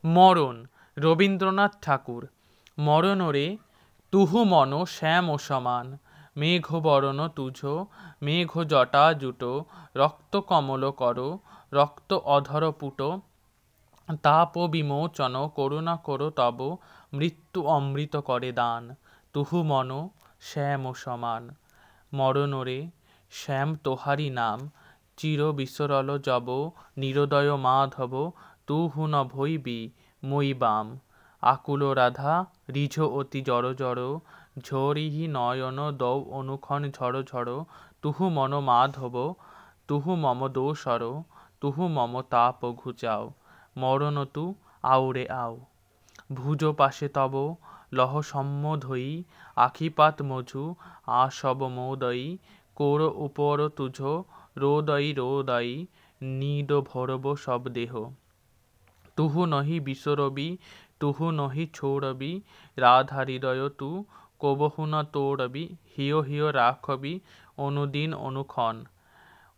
মরণ রবীন্দ্রনাথ ঠাকুর। মরণ রে তুহু মন শ্যাম ও সমান, মেঘ বরণ তুজ মেঘ জটা জুটো, রক্ত কমল কর রক্ত অধর পুট, তাপ বিমোচন করুণা কর তব, মৃত্যু অমৃত করে দান, তুহু মন শ্যাম ও সমান। মরণ রে শ্যাম তোহারি নাম, চির বিসরল যব, নিরোদয় মাধব, তুহু ন ভৈবী মই বাম, আকুল রাধা রিঝ অতি জড় জড়, ঝরিহি নয়ন দৌ অনুক্ষণ ঝড় ঝড়, তুহু মন মাধব তুহু মম দোসর, তুহু মম তাপ ঘুচাও, মরণ তু আউরে আও। ভুজ পাশে তব লহ সম্মোধই, আখিপাত মধু আসব মোদয়ী, কোর উপর তুঝ রোদয়ী রোদয়ী, নিদ ভরব সব দেহ, তুহু নহি বিসরবি তুহু নহি ছোড়বি, রাধা হৃদয় তু কবহু ন তোড়বি, হিয় হিয় রাখবি অনুদিন অনুক্ষণ,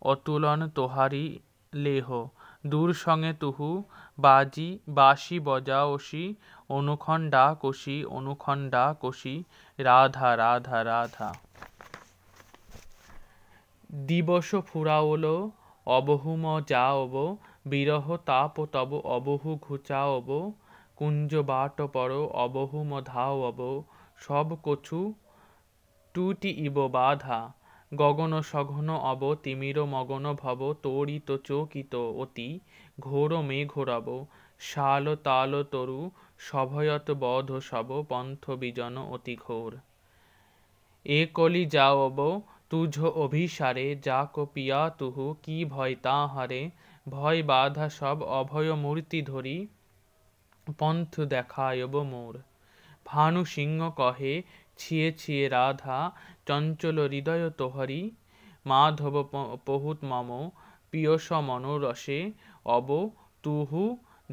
অতুলন তোহারি লেহ, দূর সঙ্গে তুহু বাঁশি বজাওসি, অনুক্ষণ ডাকসি অনুক্ষণ ডাকসি, রাধা রাধা রাধা। দিবস ফুরাওল অবহুম যাওব, বিরহ তাপ তব অবহু ঘুচাওব, কুঞ্জ বাট পর অবহুম ধাওব, সব কছু টুটি ইব বাধা, গগন সঘন অব তিমির মগন ভব, তড়িত চকিত অতি ঘোর মেঘ রব, শাল তাল তরু সভয়ত বধ সব, পন্থ বিজন অতি ঘোর, এ কলি যাওব তুঝ অভিসারে, যাক পিয়া তুহু কি ভয় তাহারে, ভয় বাধা সব অভয় মূর্তি ধরি, পন্থ দেখায়ব মোর। ভানু সিংহ কহে ছিয়ে ছিয়ে রাধা, চঞ্চল হৃদয় তোহরি, মাধব পহুত মম পিয়স মনোরসে, অব তুহু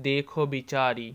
দেখ বিচারি।